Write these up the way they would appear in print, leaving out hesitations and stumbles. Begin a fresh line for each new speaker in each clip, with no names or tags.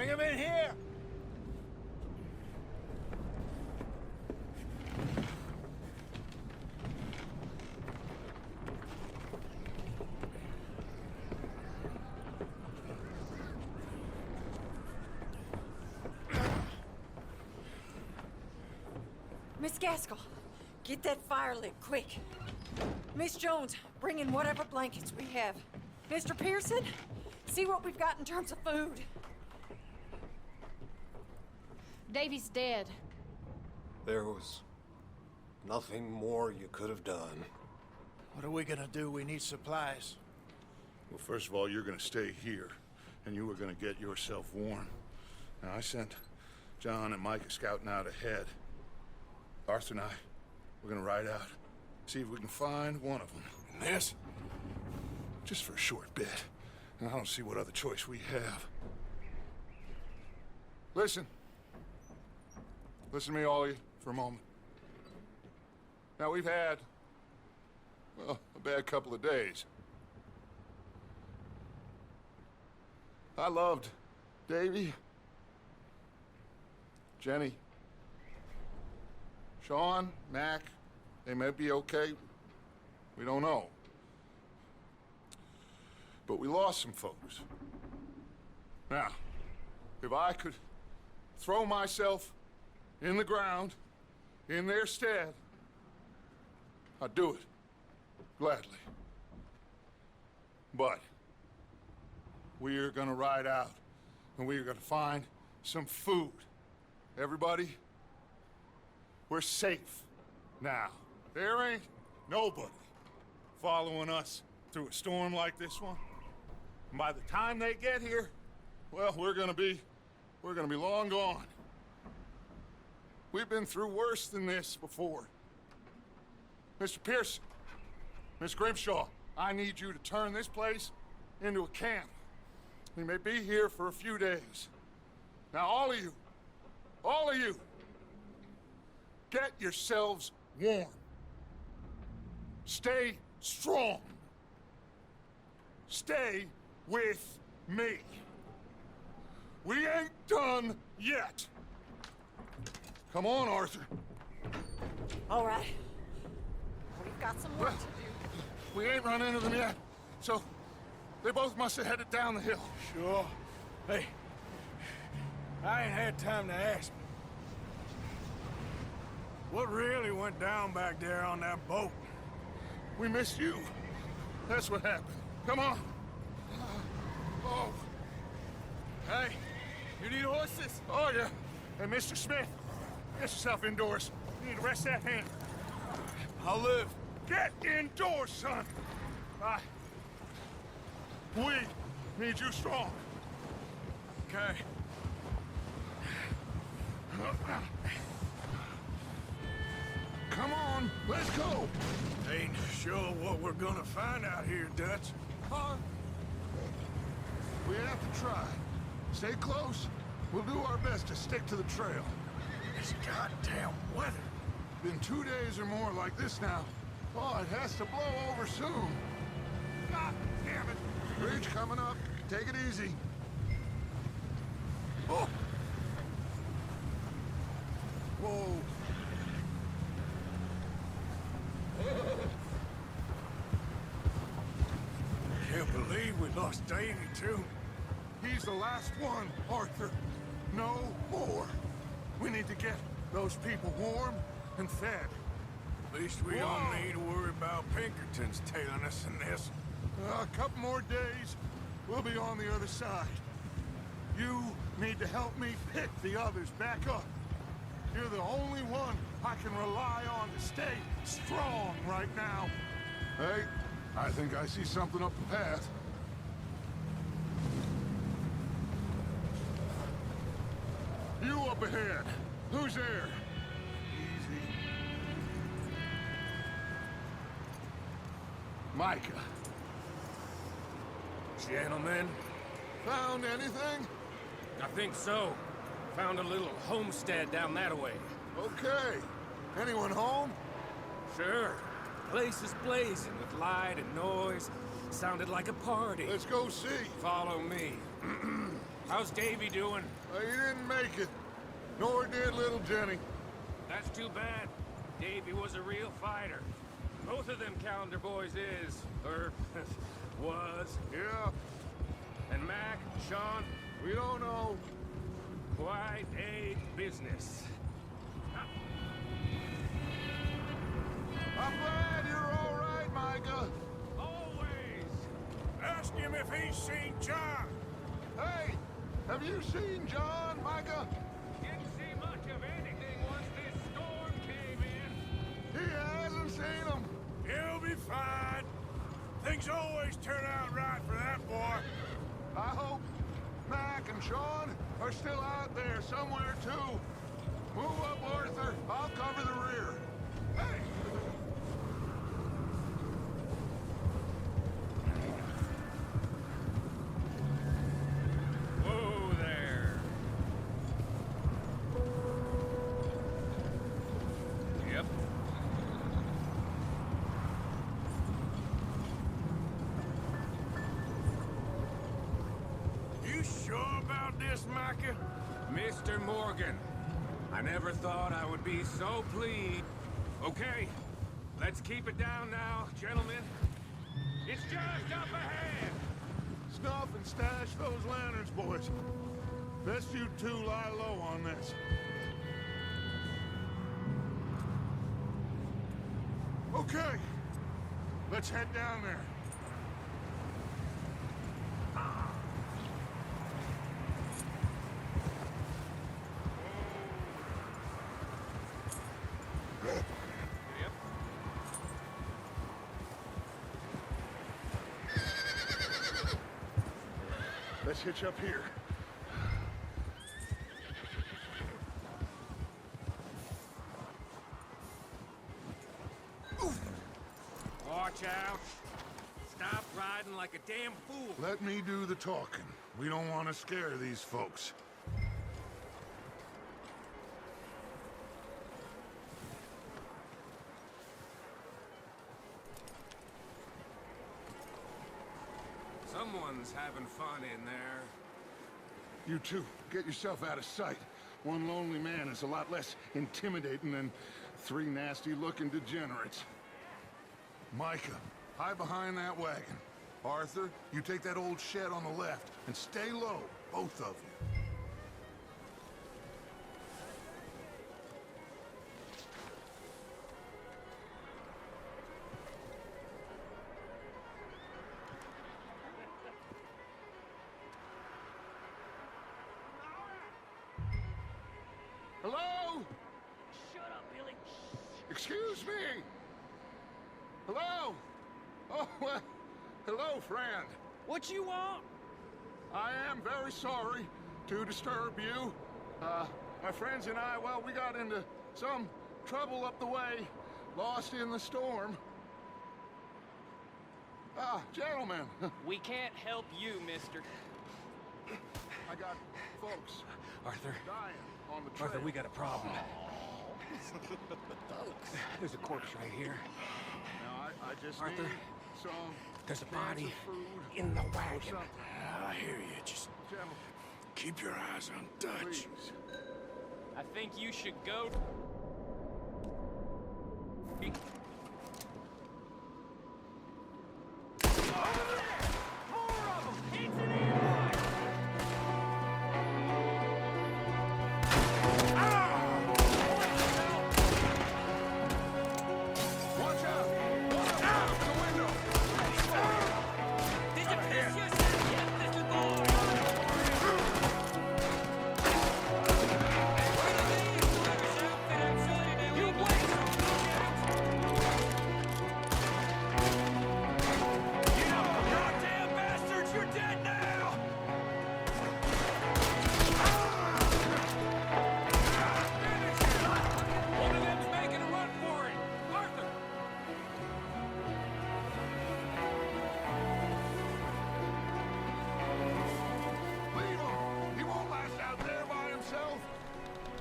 Bring him in here!
Miss Gaskell, get that fire lit, quick. Miss Jones, bring in whatever blankets we have. Mr. Pearson, see what we've got in terms of food.
Davy's dead.
There was nothing more you could have done.
What are we gonna do? We need supplies.
Well, first of all, you're gonna stay here, and you are gonna get yourself warm. Now, I sent John and Micah scouting out ahead. Arthur and I, we're gonna ride out, see if we can find one of them. And this, just for a short bit. And I don't see what other choice we have. Listen. Listen to me, all of you, for a moment. Now, we've had, well, a bad couple of days. I loved Davy, Jenny, Sean, Mac. They may be okay. We don't know. But we lost some folks. Now, if I could throw myself in the ground, in their stead, I'd do it. Gladly. But we're gonna ride out, and we're gonna find some food. Everybody, we're safe now. There ain't nobody following us through a storm like this one. And by the time they get here, well, we're gonna be long gone. We've been through worse than this before. Mr. Pearson, Miss Grimshaw, I need you to turn this place into a camp. We may be here for a few days. Now, all of you, get yourselves warm. Stay strong. Stay with me. We ain't done yet. Come on, Arthur.
All right. We've got some work to do.
We ain't run into them yet, so they both must have headed down the hill.
Sure. Hey, I ain't had time to ask. What really went down back there on that boat?
We missed you. That's what happened. Come on. Oh.
Hey, you need horses?
Oh, yeah. Hey, Mr. Smith, get yourself indoors. You need to rest that hand.
I'll live.
Get indoors, son. We need you strong.
Okay.
Come on, let's go.
Ain't sure what we're gonna find out here, Dutch.
Huh? We have to try. Stay close. We'll do our best to stick to the trail.
This goddamn weather.
Been 2 days or more like this now. Oh, it has to blow over soon. God damn it. Bridge coming up. Take it easy. Oh! Whoa.
Can't believe we lost Davy, too.
He's the last one, Arthur. No more. We need to get those people warm and fed.
At least we don't need to worry about Pinkertons tailing us in this.
A couple more days, we'll be on the other side. You need to help me pick the others back up. You're the only one I can rely on to stay strong right now. Hey, I think I see something up the path. You up ahead. Who's there? Easy. Micah.
Gentlemen,
Found anything?
I think so. Found a little homestead down that way.
Okay. Anyone home?
Sure. Place is blazing with light and noise. Sounded like a party.
Let's go see.
Follow me. How's Davy doing?
He didn't make it. Nor did little Jenny.
That's too bad. Davy was a real fighter. Both of them Calendar boys is, or was.
Yeah,
And Mac, Sean,
we don't know.
quite a business.
I'm glad you're all right, Micah.
Always!
Ask him if he's seen John.
Hey, have you seen John, Micah?
Didn't see much of anything once this storm came in.
He hasn't seen him.
He'll be fine. Things always turn out right for that boy.
I hope Mac and Sean are still out there somewhere, too. Move up, Arthur. I'll cover the rear. Hey!
Whoa there. Yep.
You sure about this, Micah?
Mr. Morgan, I never thought I would be so pleased. Okay, let's keep it down now, gentlemen. It's just up ahead.
Snuff and stash those lanterns, boys. Best you two lie low on this. Okay, let's head down there.
Yep.
Let's hitch up here.
Watch out. Stop riding like a damn fool.
Let me do the talking. We don't want to scare these folks.
Someone's having fun in there.
You two, get yourself out of sight. One lonely man is a lot less intimidating than three nasty-looking degenerates. Micah, hide behind that wagon. Arthur, you take that old shed on the left, and stay low, both of you. Hello?
Shut up, Billy.
Excuse me? Hello? Oh, well, hello, friend.
What you want?
I am very sorry to disturb you. My friends and I, well, we got into some trouble up the way, lost in the storm. Ah, gentlemen,
We can't help you, mister.
I got folks
Arthur.
dying on the trail.
Arthur, we got a problem. There's a corpse right here.
Now, I just
Arthur,
need some
there's a
cans
body
of food
in the
or
wagon.
something.
I hear you. Just
Gentlemen,
keep your eyes on Dutch.
please.
I think you should go.
Watch out! One of them out the window!
Goddamn bastards, you're dead now!
One of them's making a run for it. Arthur!
Leave him! He won't last out there by himself!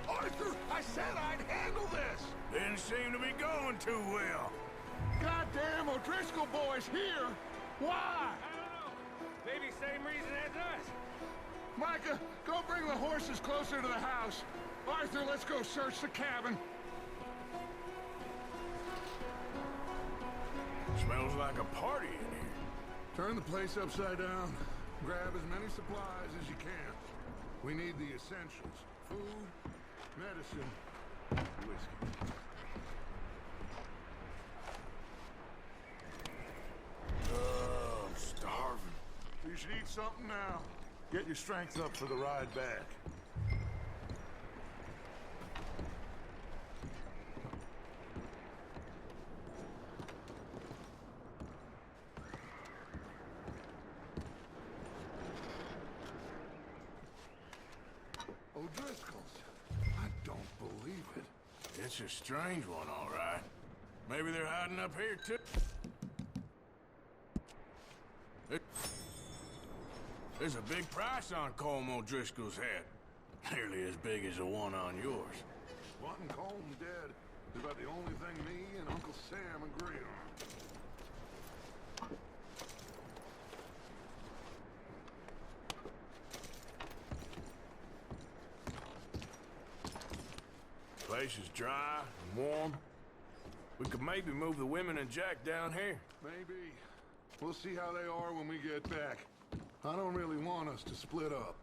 Arthur, I said I'd handle this!
Didn't seem to be going too well.
Goddamn O'Driscoll boys here! Why?
I don't know. Maybe same reason as us.
Micah, go bring the horses closer to the house. Arthur, let's go search the cabin.
Smells like a party in here.
Turn the place upside down. Grab as many supplies as you can. We need the essentials. Food, medicine, whiskey.
I'm starving.
You should eat something now. Get your strength up for the ride back. O'Driscoll's. I don't believe it.
It's a strange one, all right. Maybe they're hiding up here, too. There's a big price on Colm O'Driscoll's head. Nearly as big as the one on yours.
Wanting Colm dead is about the only thing me and Uncle Sam agree on.
Place is dry and warm. We could maybe move the women and Jack down here.
Maybe. We'll see how they are when we get back. I don't really want us to split up.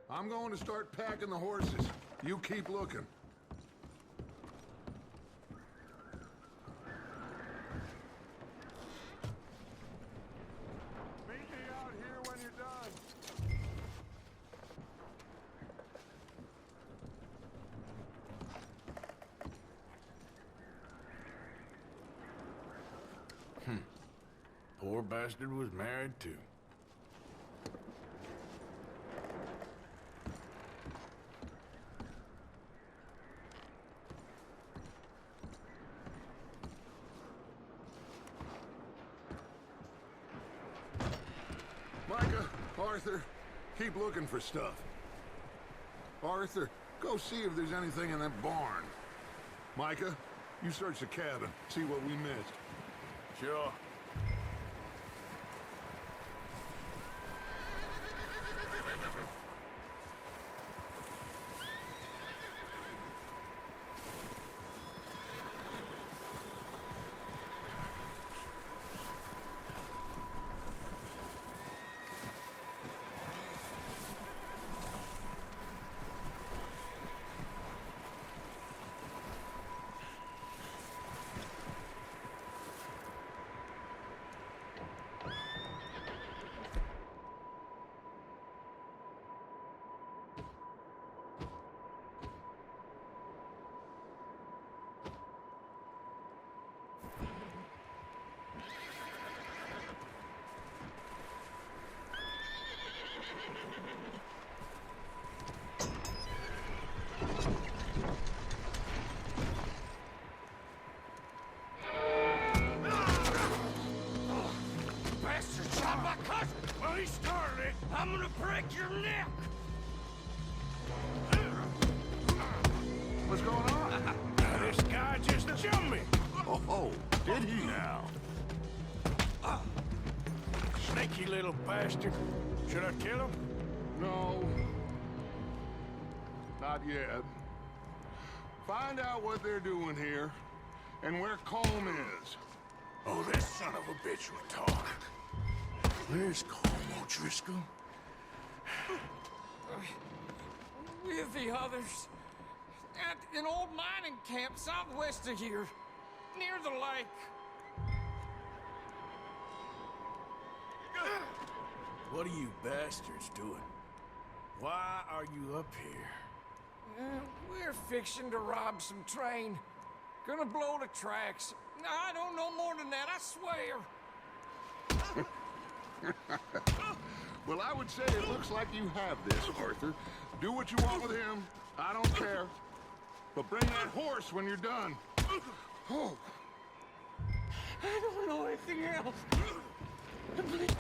I'm going to start packing the horses. You keep looking. Meet me out here when you're done.
Poor bastard was married, too.
Micah, Arthur, keep looking for stuff. Arthur, go see if there's anything in that barn. Micah, you search the cabin, see what we missed.
Sure. Bastard shot my cousin! Well, he started it! I'm gonna break your neck!
What's going on?
This guy just jumped me!
Oh, did he now?
Sneaky little bastard. Should I kill him?
No. Not yet. Find out what they're doing here, and where Colm is.
Oh, this son of a bitch will talk. Where's Colm O'Driscoll?
With the others. At an old mining camp southwest of here. Near the lake.
What are you bastards doing? Why are you up here?
We're fixing to rob some train. Gonna blow the tracks. I don't know more than that, I swear.
Well, I would say it looks like you have this, Arthur. Do what you want with him. I don't care. But bring that horse when you're done. Oh.
I don't know anything else. Please.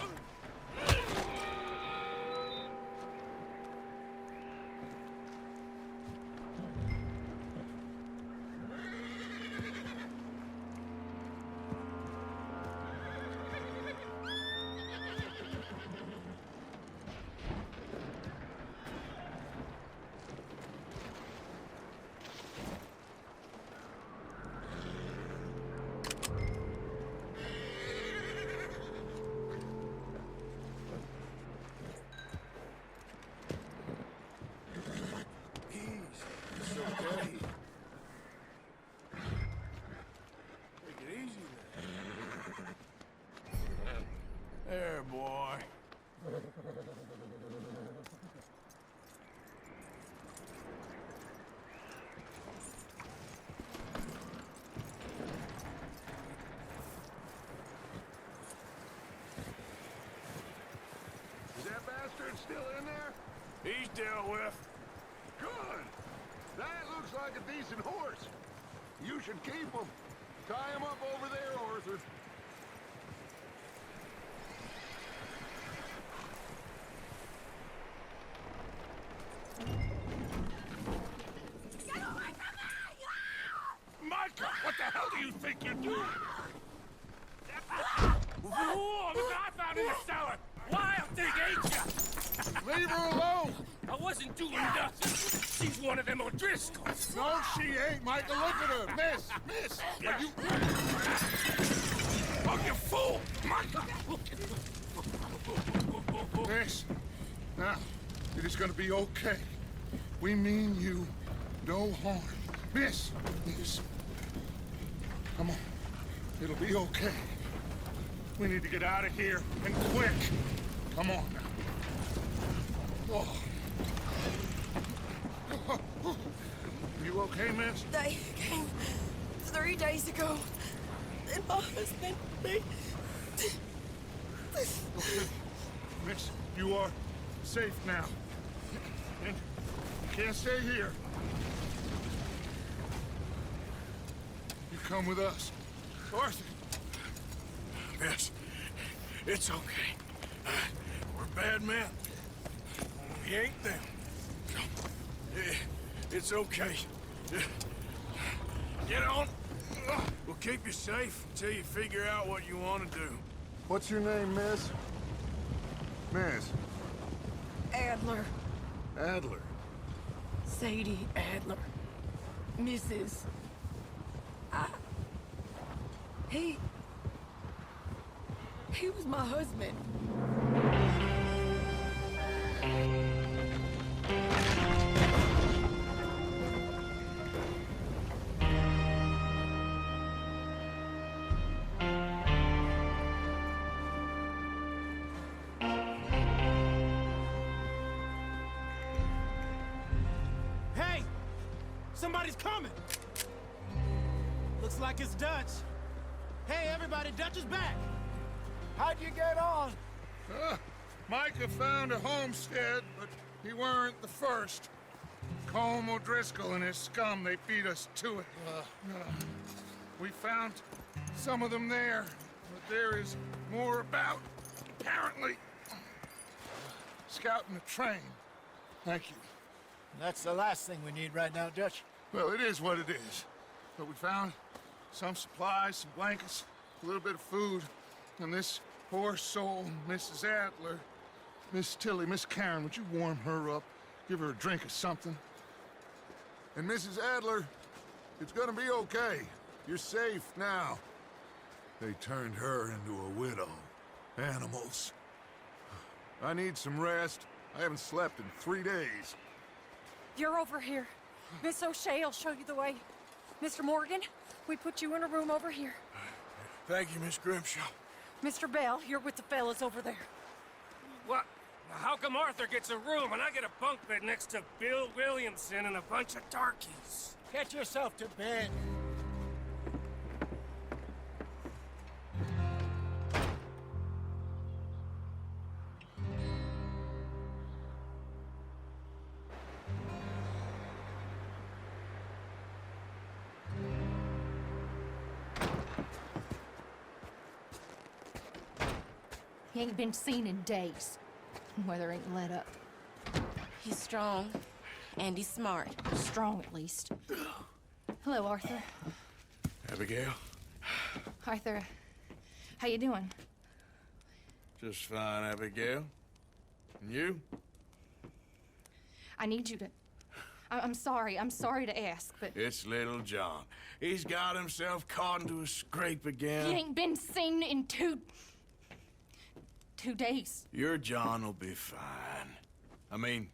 Is that bastard still in there?
He's dealt with.
Good. That looks like a decent horse. You should keep him. Tie him up over there, Arthur.
Micah, what the hell do you think you're doing? Whoa, look what I found in the cellar! Wild thing, ain't ya?
Leave her alone!
I wasn't doing nothing. She's one of them O'Driscolls.
No, she ain't, Micah. Look at her. Miss. Are you...
Oh, you fool! Micah!
Miss. Now, it is gonna be okay. We mean you no harm. Miss. Come on. It'll be okay. We need to get out of here, and quick. Come on now. Oh. You okay, miss?
They came 3 days ago. And my husband,
Okay. Miss, you are safe now. And you can't stay here. You come with us. Arthur.
Miss, it's okay. We're bad men. We ain't them. It's okay. Get on. We'll keep you safe until you figure out what you want to do.
What's your name, miss? Miss.
Adler,
Adler.
Sadie Adler, Mrs. He was my husband.
Hey! Somebody's coming! Looks like it's Dutch. Hey, everybody, Dutch is back! How'd you get on?
Micah found a homestead, but he weren't the first. Colm O'Driscoll and his scum, they beat us to it. We found some of them there, but there is more about, apparently. Scouting the train. Thank you.
That's the last thing we need right now, Dutch.
Well, it is what it is. But we found some supplies, some blankets, a little bit of food, and this poor soul, Mrs. Adler, Miss Tilly, Miss Karen, would you warm her up? Give her a drink or something? And Mrs. Adler, it's gonna be okay. You're safe now. They turned her into a widow. Animals. I need some rest. I haven't slept in 3 days.
You're over here. Miss O'Shea will show you the way. Mr. Morgan, we put you in a room over here.
Thank you, Miss Grimshaw.
Mr. Bell, you're with the fellas over there.
What? How come Arthur gets a room and I get a bunk bed next to Bill Williamson and a bunch of darkies?
Get yourself to bed.
He ain't been seen in days. Weather ain't let up.
He's strong, and he's smart.
Strong, at least. Hello, Arthur.
Abigail?
Arthur, how you doing?
Just fine, Abigail. And you?
I need you to... I'm sorry to ask, but...
It's little John. He's got himself caught into a scrape again.
He ain't been seen in 2 days.
Your John will be fine. I mean,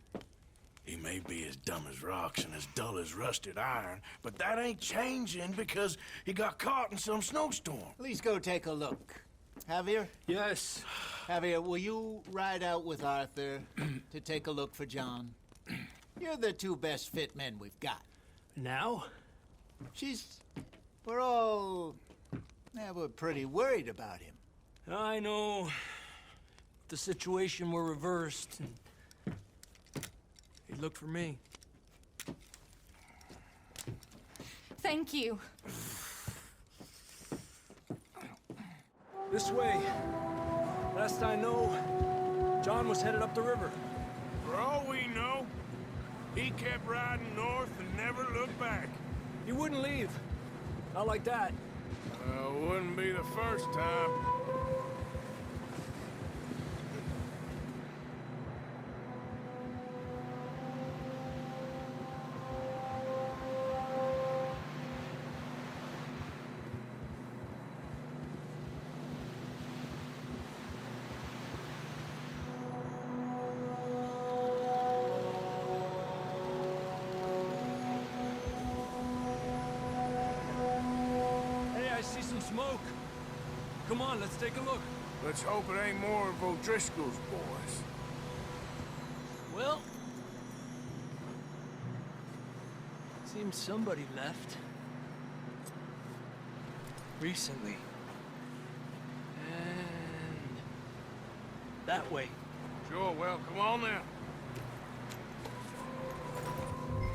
he may be as dumb as rocks and as dull as rusted iron, but that ain't changing because he got caught in some snowstorm.
Please go take a look. Javier?
Yes.
Javier, will you ride out with Arthur to take a look for John? You're the two best fit men we've got.
Now?
We're all... Yeah, we're pretty worried about him.
I know. If the situation were reversed, he'd look for me.
Thank you.
This way. Last I know, John was headed up the river.
For all we know, he kept riding north and never looked back.
He wouldn't leave. Not like that.
Wouldn't be the first time.
Smoke. Come on, let's take a look.
Let's hope it ain't more of O'Driscoll's boys.
Well, seems somebody left. Recently. And that way.
Sure, well, come on now.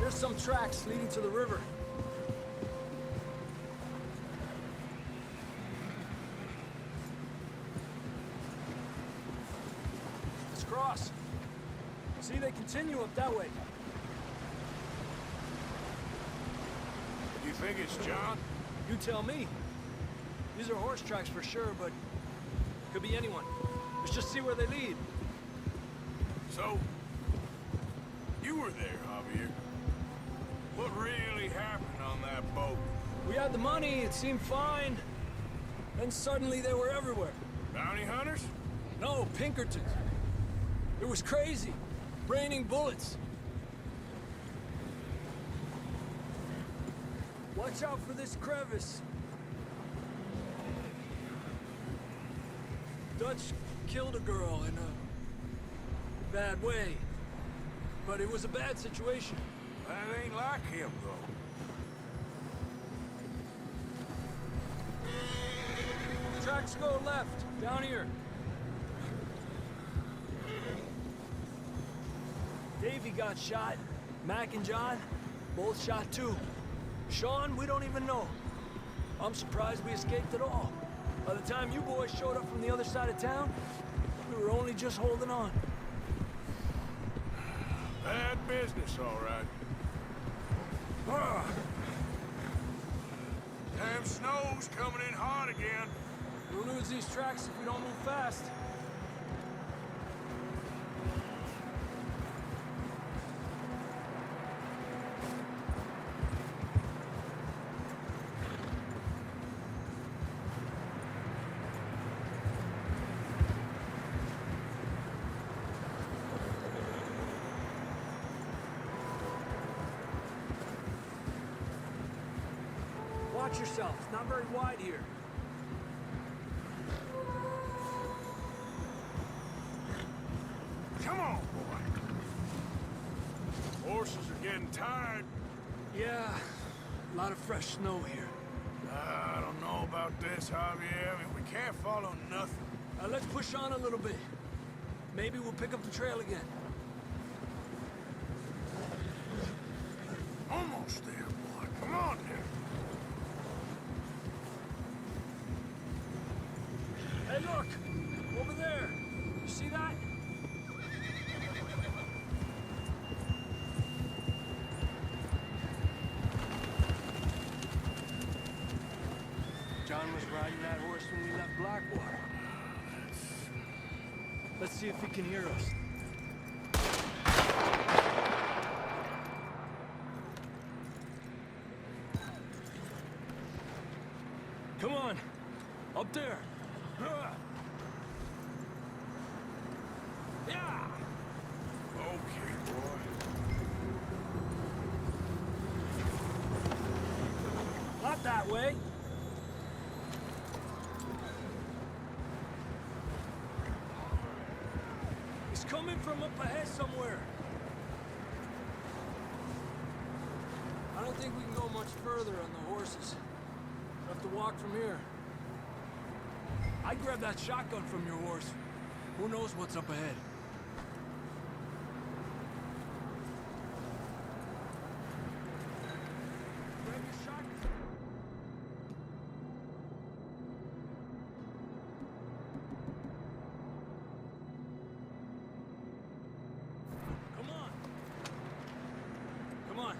There's some tracks leading to the river. Cross. See, they continue up that way.
You think it's John?
You tell me. These are horse tracks for sure, but could be anyone. Let's just see where they lead.
So, you were there, Javier. What really happened on that boat?
We had the money, it seemed fine. Then suddenly they were everywhere.
Bounty hunters?
No, Pinkertons. It was crazy. Raining bullets. Watch out for this crevice. Dutch killed a girl in a bad way. But it was a bad situation.
That ain't like him, though.
Tracks go left, down here. Davey got shot. Mac and John, both shot too. Sean, we don't even know. I'm surprised we escaped at all. By the time you boys showed up from the other side of town, we were only just holding on.
Bad business, all right. Damn snow's coming in hot again.
We'll lose these tracks if we don't move fast. Watch yourself. It's not very wide here.
Come on, boy. Horses are getting tired.
Yeah, a lot of fresh snow here.
I don't know about this, Javier. I mean, we can't follow nothing.
Let's push on a little bit. Maybe we'll pick up the trail again.
Almost there, boy. Come on now.
Hey, look! Over there! You see that? John was riding that horse when we left Blackwater. Let's see if he can hear us. Come on! Up there! Yeah!
Okay, boy.
Not that way. from up ahead somewhere. I don't think we can go much further on the horses. We'll have to walk from here. I'd grab that shotgun from your horse. Who knows what's up ahead? Grab your shotgun. Come on. Come on.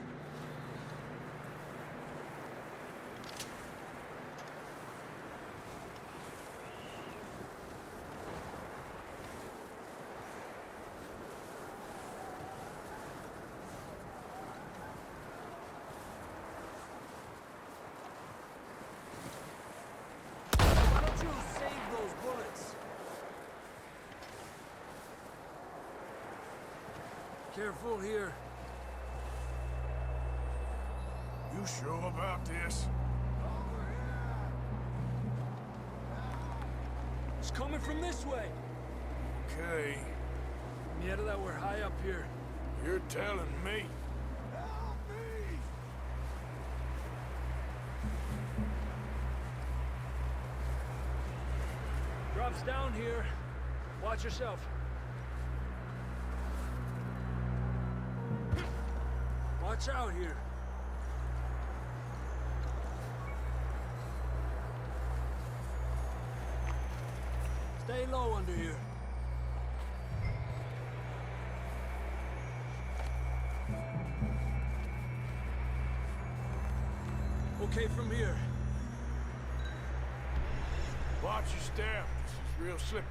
Why don't you save those bullets? Careful here.
You sure about this?
It's coming from this way.
Okay,
Yeah, that we're high up here.
you're telling me.
Drops down here. Watch yourself. Watch out here. Stay low under here. Okay from here.
Watch your step. This is real slippery.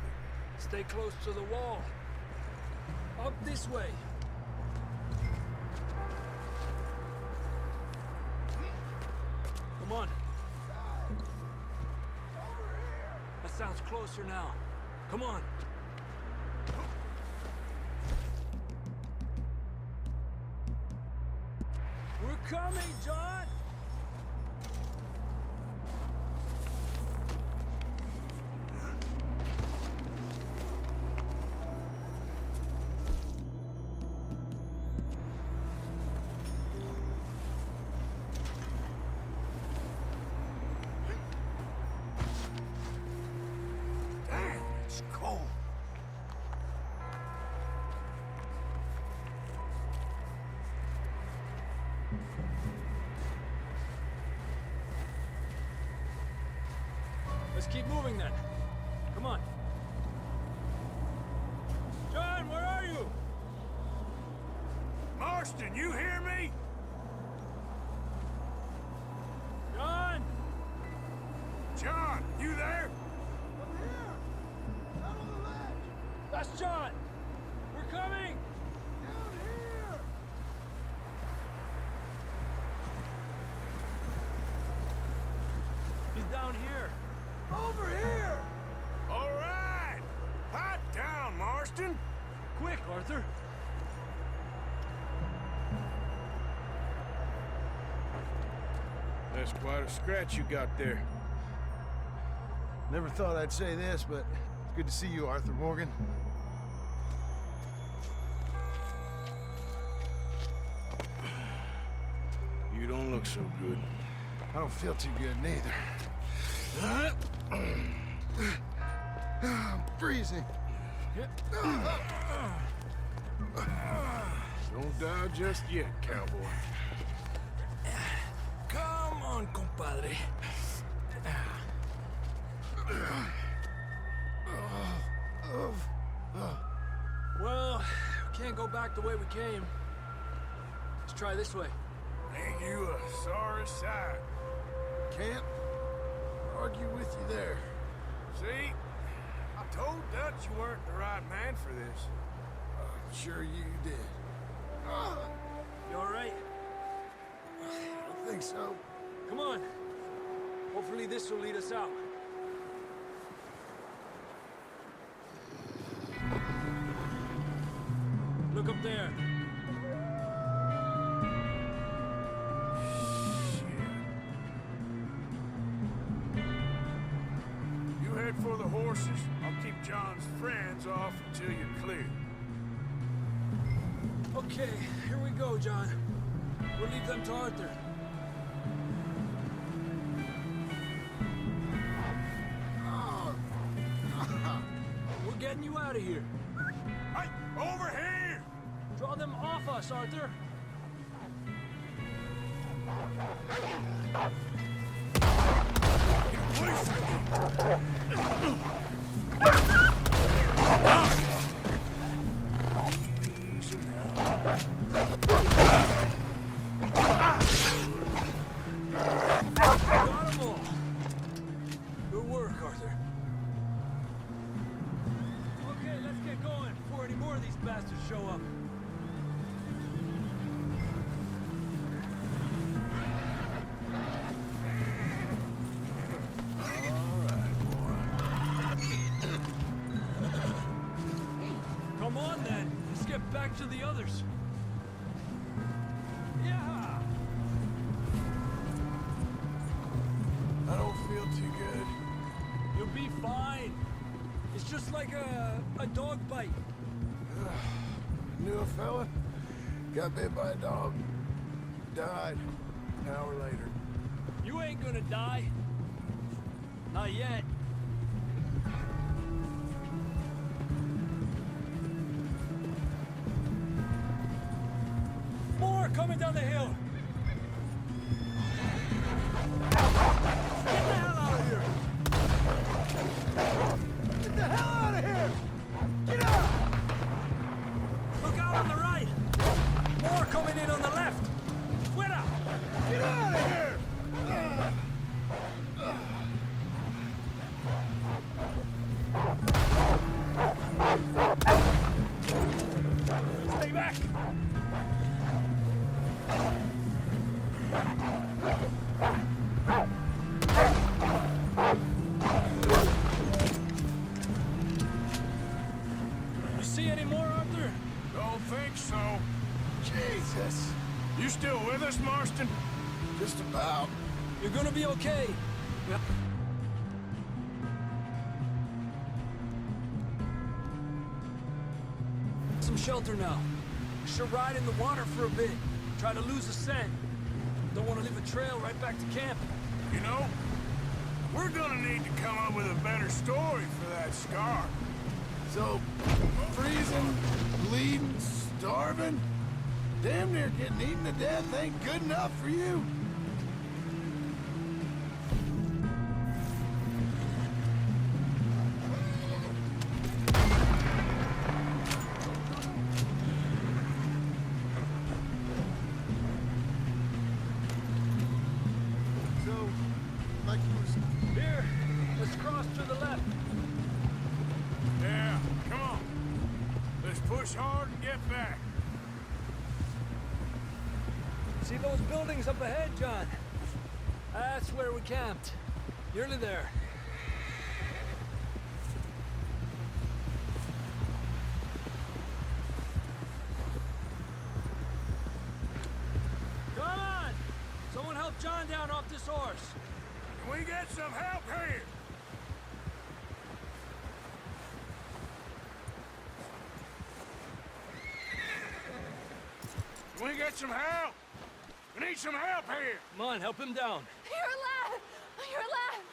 Stay close to the wall. Up this way. Come on. That sounds closer now. Come on. We're coming, John!
Damn, it's cold.
Let's keep moving then. Come on. John, where are you?
Marston, you hear me?
John!
John, you there?
That's John! We're coming! He's down here.
Over here! All right! Hot down, Marston!
Quick, Arthur.
That's quite a scratch you got there.
Never thought I'd say this, but it's good to see you, Arthur Morgan.
You don't look so good.
I don't feel too good neither. I'm freezing.
Don't die just yet, cowboy.
Come on, compadre. Well, we can't go back the way we came. Let's try this way.
Ain't you a sorry sight?
Can't argue with you there.
See? I told Dutch you weren't the right man for this.
Sure you did.
You all right?
I don't think so.
Come on. Hopefully this will lead us out. Look up there.
You head for the horses. I'll keep John's friends off until you're clear.
Okay, here we go, John. We'll leave them to Arthur. We're getting you out of here.
Hey, over here!
Draw them off us, Arthur. Got 'em all. Good work, Arthur. Okay, let's get going before any more of these bastards show up. Come on, then. Let's get back to the others. Yeah!
I don't feel too good.
You'll be fine. It's just like a dog bite.
Knew a fella, got bit by a dog, died an hour later.
You ain't gonna die. Not yet. More coming down the hill. Get the hell out of here!
Get the hell out of here! Get out!
Look out on the right. More coming in on the left. Fuera!
Get out of here!
Stay back! You see any more, Arthur?
Don't think so.
Jesus!
You still with us, Marston?
Just about.
You're gonna be okay. Some shelter now. Should ride in the water for a bit. Try to lose the scent. Don't want to leave a trail right back to camp.
You know, we're gonna need to come up with a better story for that scar.
So, freezing, bleeding, starving, damn near getting eaten to death ain't good enough for you? So, like you was...
Here, let's cross to the left.
Yeah, come on. Let's push hard and get back.
See those buildings up ahead, John? That's where we camped. Nearly there. Come on! Someone help John down off this horse.
Can we get some help here? Can we get some help? We need some help here.
Come on, help him down.
You're alive! You're alive!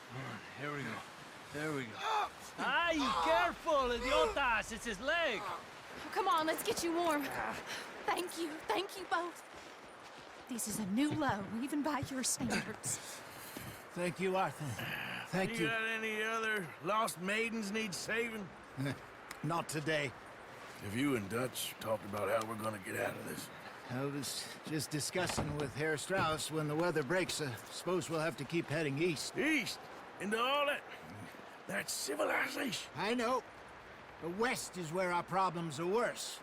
Here we go. There we go. Ay, careful, idiotas! It's his leg.
Come on, let's get you warm. Thank you both. This is a new low, even by your standards.
Thank you, Arthur. Thank you.
Got any other lost maidens need saving?
Not today.
Have you and Dutch talked about how we're gonna get out of this?
I was just discussing with Herr Strauss when the weather breaks. Suppose we'll have to keep heading east.
East? Into all that civilization?
I know. The west is where our problems are worse.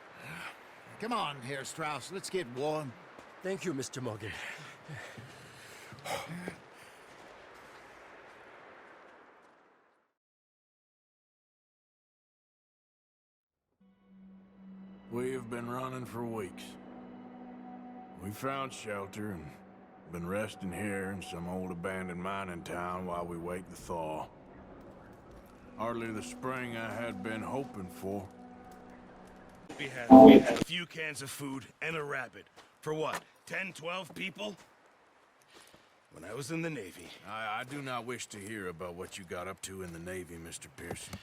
Come on, Herr Strauss, let's get warm.
Thank you, Mr. Morgan.
We have been running for weeks. We found shelter and been resting here in some old abandoned mining town while we wait the thaw. Hardly the spring I had been hoping for.
We had a few cans of food and a rabbit. For what, 10, 12 people? When I was in the Navy.
I do not wish to hear about what you got up to in the Navy, Mr. Pearson.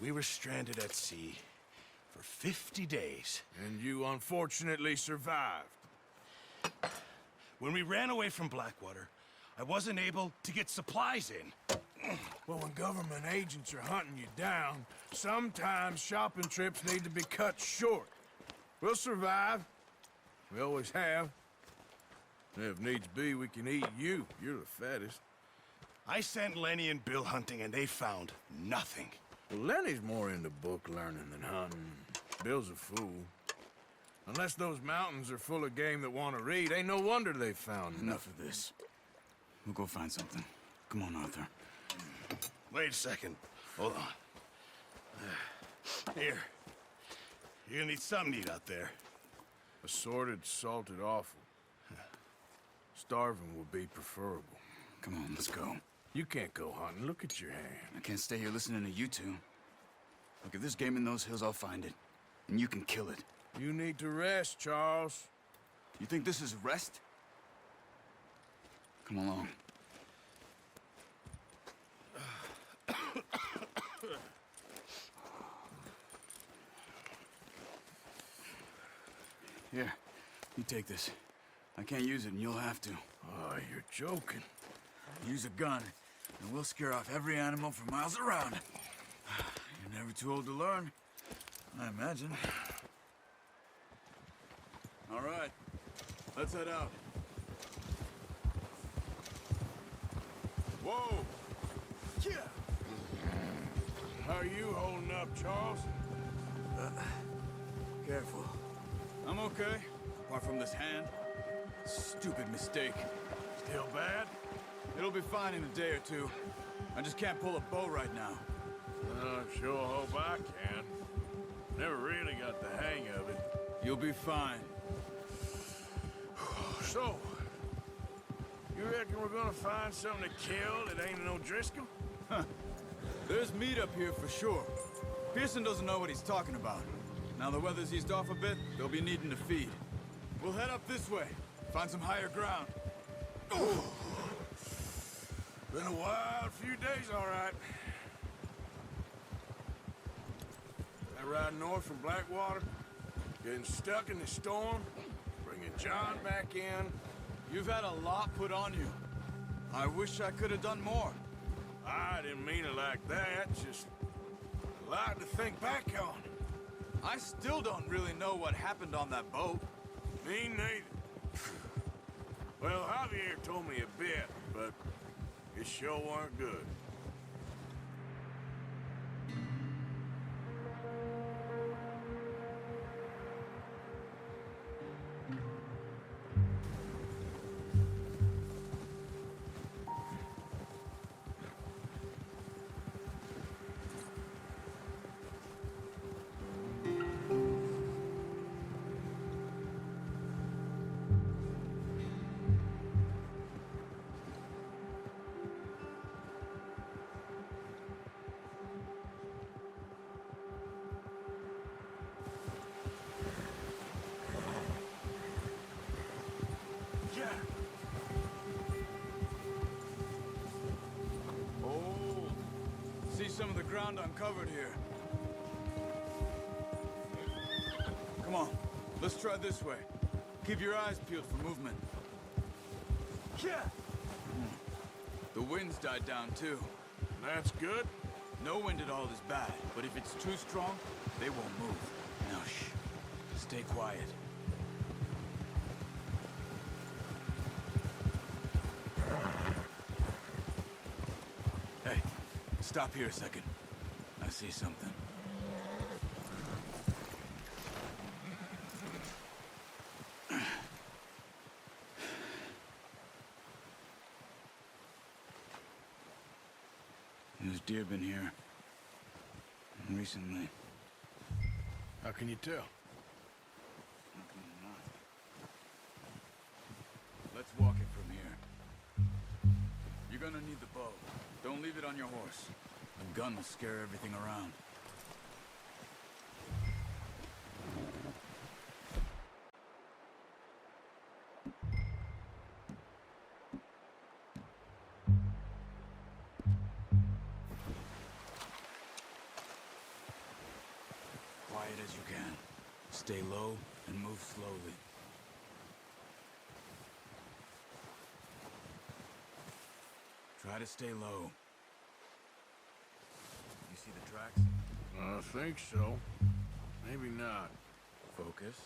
We were stranded at sea for 50 days.
And you unfortunately survived.
When we ran away from Blackwater, I wasn't able to get supplies in.
Well, when government agents are hunting you down, sometimes shopping trips need to be cut short. We'll survive. We always have. If needs be, we can eat you. You're the fattest.
I sent Lenny and Bill hunting, and they found nothing.
Well, Lenny's more into book learning than hunting. Bill's a fool. Unless those mountains are full of game that want to read, ain't no wonder they found
Enough of this. We'll go find something. Come on, Arthur.
Wait a second. Hold on. Here. You're gonna need something to eat out there.
Assorted, salted offal. Starving would be preferable.
Come on, let's go.
You can't go hunting. Look at your hand.
I can't stay here listening to you two. Look, if there's game in those hills, I'll find it. And you can kill it.
You need to rest, Charles.
You think this is rest? Come along. Here, you take this. I can't use it, and you'll have to.
Oh, you're joking.
Use a gun, and we'll scare off every animal for miles around. You're never too old to learn, I imagine. All right, let's head out.
Whoa! Yeah. How are you holding up, Charles?
Careful. I'm okay, apart from this hand. Stupid mistake.
Still bad?
It'll be fine in a day or two. I just can't pull a bow right now.
I sure hope I can. Never really got the hang of it.
You'll be fine.
So, you reckon we're gonna find something to kill that ain't no Driscoll?
Huh. There's meat up here for sure. Pearson doesn't know what he's talking about. Now the weather's eased off a bit, they'll be needing to feed. We'll head up this way, find some higher ground.
Oh. Been a wild few days, all right. That ride north from Blackwater, getting stuck in the storm, bringing John back in.
You've had a lot put on you. I wish I could have done more.
I didn't mean it like that, just a lot to think back on.
I still don't really know what happened on that boat.
Me neither. Well, Javier told me a bit, but it sure weren't good.
Some of the ground uncovered here. Come on, let's try this way. Keep your eyes peeled for movement.
Yeah.
The wind's died down too.
That's good.
No wind at all is bad, but if it's too strong, they won't move. Now shh, stay quiet. Hey. Stop here a second. I see something. There's deer been here. Recently.
How can you tell?
How can you not? Let's walk it from here. You're gonna need the bow. Don't leave it on your horse. A gun will scare everything around.
as you can. Stay low and move slowly. Try to stay low. You see the tracks?
I think so. Maybe not.
Focus.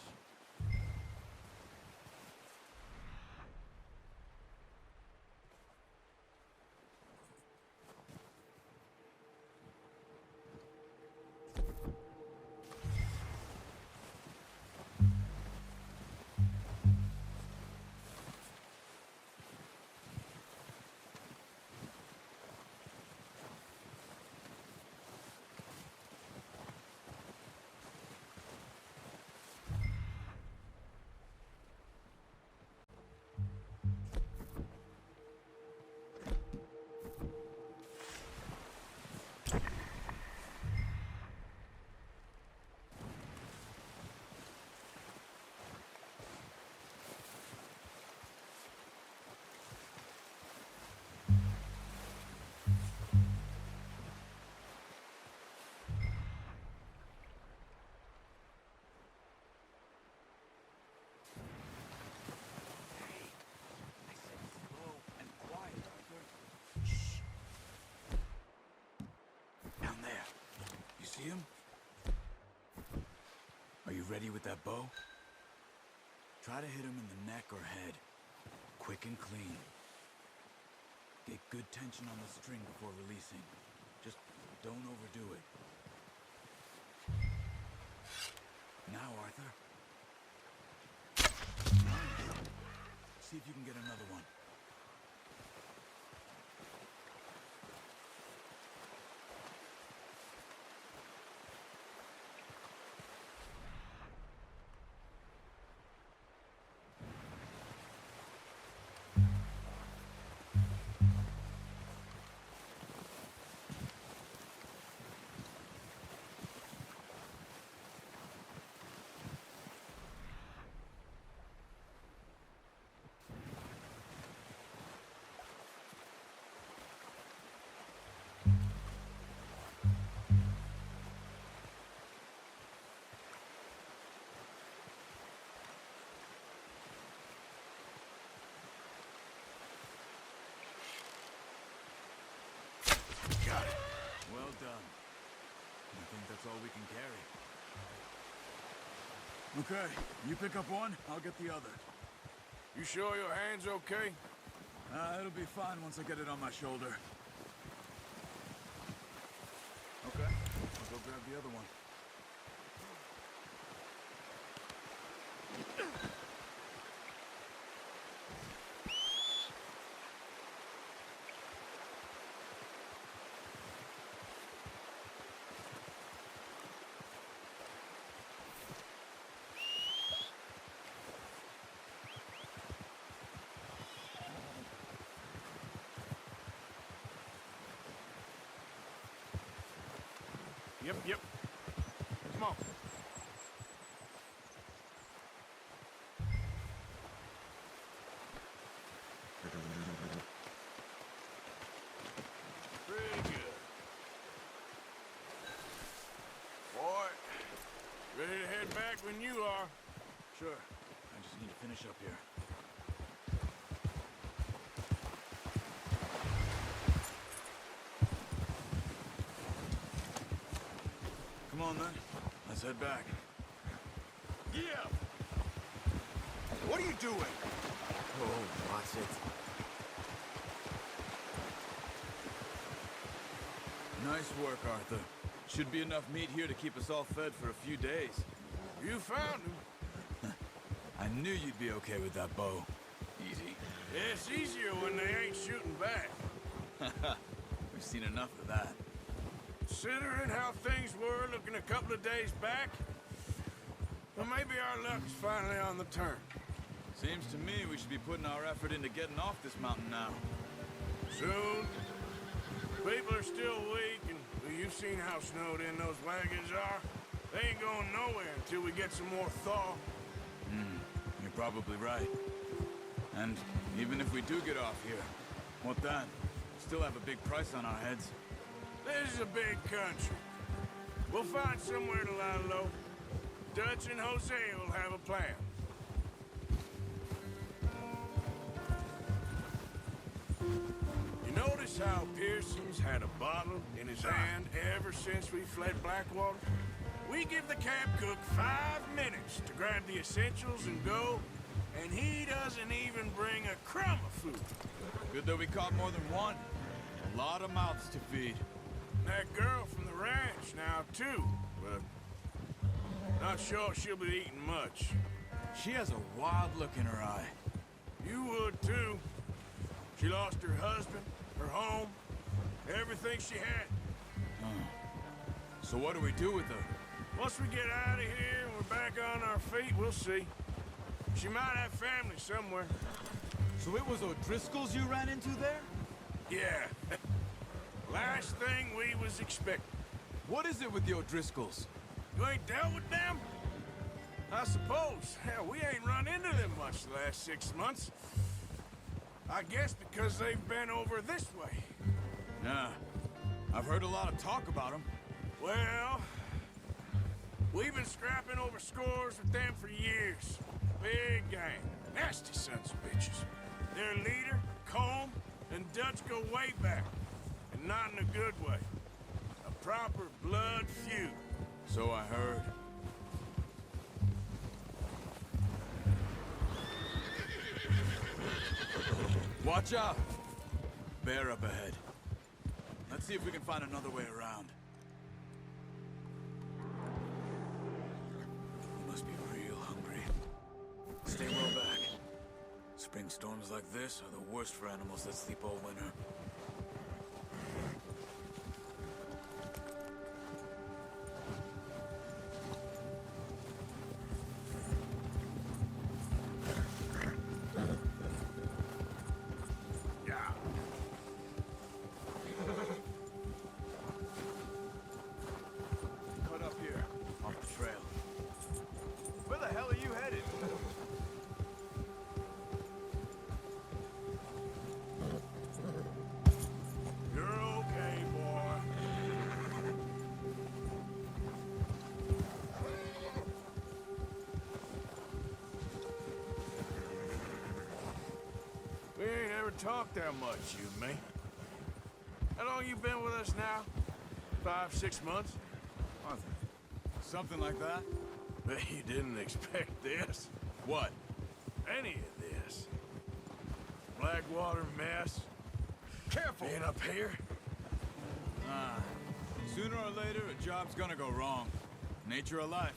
See him? Are you ready with that bow? Try to hit him in the neck or head. Quick and clean. Get good tension on the string before releasing. Just don't overdo it. Now, Arthur. See if you can get another one. Got it. Well done. I think that's all we can carry. Okay, you pick up one, I'll get the other.
You sure your hand's okay?
It'll be fine once I get it on my shoulder. Okay, I'll go grab the other one.
Yep. Come on. Pretty good. Boy, ready to head back when you are.
Sure. I just need to finish up here. Come on, then. Let's head back.
Yeah! What are you doing?
Oh, watch it.
Nice work, Arthur. Should be enough meat here to keep us all fed for a few days.
You found him.
I knew you'd be okay with that bow. Easy.
Yeah, it's easier when they ain't shooting back.
We've seen enough of that.
Considering how things were looking a couple of days back, well, maybe our luck's finally on the turn.
Seems to me we should be putting our effort into getting off this mountain now.
Soon. People are still weak, and well, you've seen how snowed in those wagons are. They ain't going nowhere until we get some more thaw.
You're probably right. And even if we do get off here, what then? Still have a big price on our heads.
This is a big country. We'll find somewhere to lie low. Dutch and Jose will have a plan. You notice how Pearson's had a bottle in his hand ever since we fled Blackwater? We give the camp cook 5 minutes to grab the essentials and go, and he doesn't even bring a crumb of food.
Good that we caught more than one. A lot of mouths to feed.
That girl from the ranch now, too, but not sure she'll be eating much.
She has a wild look in her eye.
You would, too. She lost her husband, her home, everything she had.
So what do we do with her?
Once we get out of here and we're back on our feet, we'll see. She might have family somewhere.
So it was O'Driscoll's you ran into there?
Yeah. Last thing we was expecting.
What is it with the O'Driscolls?
You ain't dealt with them? I suppose. Hell, we ain't run into them much the last 6 months. I guess because they've been over this way.
Nah. I've heard a lot of talk about them.
Well, we've been scrapping over scores with them for years. Big gang. Nasty sons of bitches. Their leader, Combe, and Dutch go way back. And not in a good way. A proper blood feud.
So I heard. Watch out! Bear up ahead. Let's see if we can find another way around. You must be real hungry. Stay well back. Spring storms like this are the worst for animals that sleep all winter.
Talk that much, you and me. How long you been with us now? 5, 6 months?
Something like that?
Bet you didn't expect this.
What?
Any of this. Blackwater mess.
Careful!
Being up here.
Sooner or later, a job's gonna go wrong. Nature of life.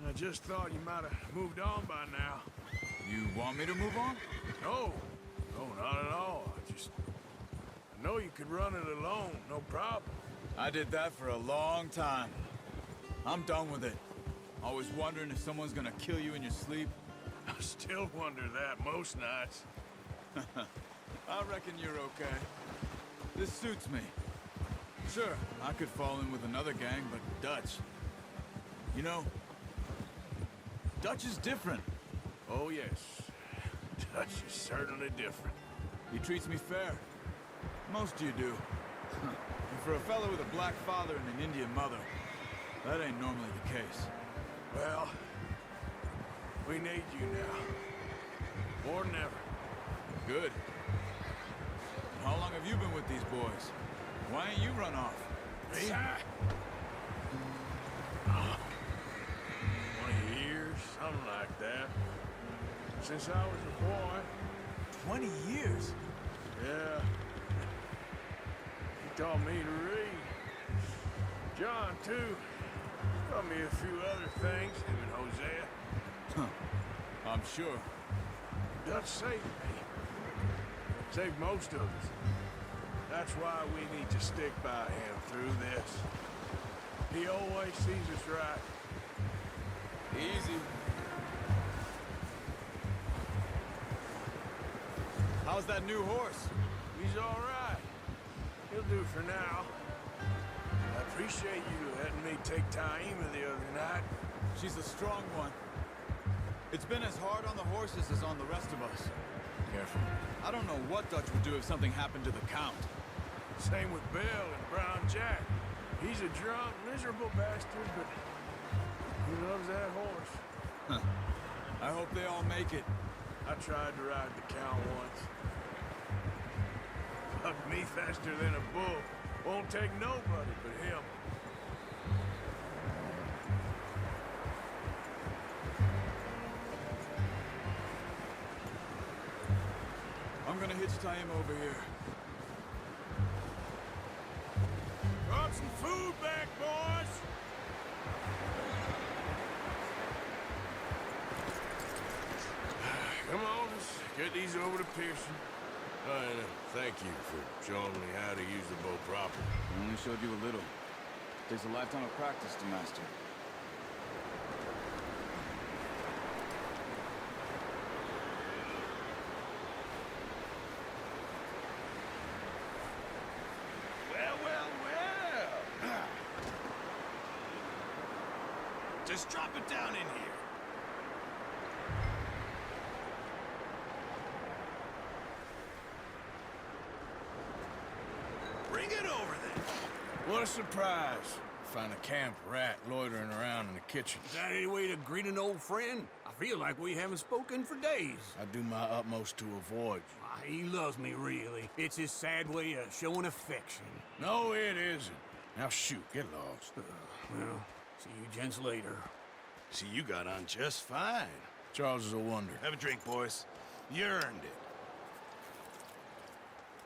I just thought you might have moved on by now.
You want me to move on?
No. No, not at all. I know you could run it alone, no problem.
I did that for a long time. I'm done with it. Always wondering if someone's gonna kill you in your sleep.
I still wonder that most nights.
I reckon you're okay. This suits me. Sure, I could fall in with another gang, but Dutch... You know, Dutch is different.
Oh, yes. Dutch is certainly different.
He treats me fair. Most of you do. And for a fellow with a black father and an Indian mother, that ain't normally the case.
Well, we need you now. More than ever.
Good. And how long have you been with these boys? Why ain't you run off?
Me? 20 years, something like that. Since I was a boy.
20 years?
Yeah. He taught me to read. John, too. Taught me a few other things, him and Hosea.
Huh. I'm sure.
Dutch saved me. Saved most of us. That's why we need to stick by him through this. He always sees us right.
Easy. How's that new horse?
He's all right. He'll do for now. I appreciate you letting me take Taima the other night.
She's a strong one. It's been as hard on the horses as on the rest of us.
Careful.
I don't know what Dutch would do if something happened to the Count.
Same with Bill and Brown Jack. He's a drunk, miserable bastard, but He loves that horse.
Huh. I hope they all make it.
I tried to ride the cow once. Bucked me faster than a bull. Won't take nobody but him.
I'm gonna hitch tie him over here.
Brought some food back, boys! Come on, let's get these over to Pearson. And thank you for showing me how to use the bow properly.
I only showed you a little. Takes a lifetime of practice to master.
Well. Just drop it down in here. Bring it over then. What a surprise. Find a camp rat loitering around in the kitchen.
Is that any way to greet an old friend? I feel like we haven't spoken for days.
I do my utmost to avoid you.
He loves me, really. It's his sad way of showing affection.
No, it isn't. Now shoot, get lost.
Well, see you gents later.
See, you got on just fine. Charles is a wonder. Have a drink, boys. You earned it.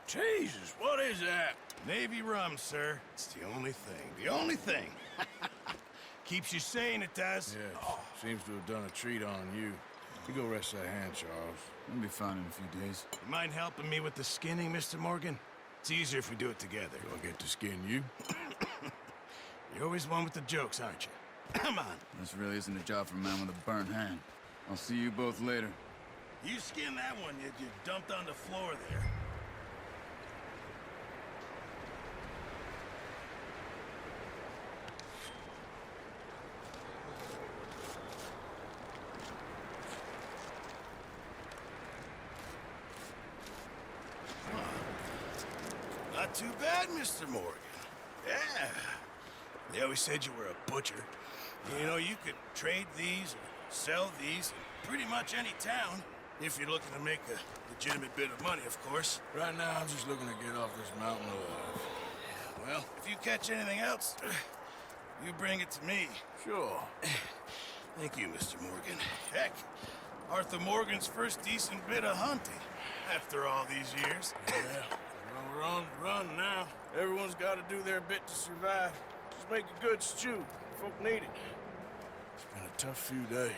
Jesus, what is that? Navy rum, sir. It's the only thing. The only thing. Keeps you sane, it does. Yes. Seems to have done a treat on you. You go rest that hand, Charles.
I'll be fine in a few days.
You mind helping me with the skinning, Mr. Morgan? It's easier if we do it together. Do I get to skin you? You're always one with the jokes, aren't you? Come on.
This really isn't a job for a man with a burnt hand. I'll see you both later.
You skinned that one you dumped on the floor there. Not too bad, Mr. Morgan. Yeah. They always said you were a butcher. You know, you could trade these or sell these in pretty much any town, if you're looking to make a legitimate bit of money, of course. Right now, I'm just looking to get off this mountain alive. Well, if you catch anything else, you bring it to me. Sure. Thank you, Mr. Morgan. Heck, Arthur Morgan's first decent bit of hunting after all these years. Yeah. Well, we're on the run now. Everyone's got to do their bit to survive. Just make a good stew. Folk need it. It's been a tough few days.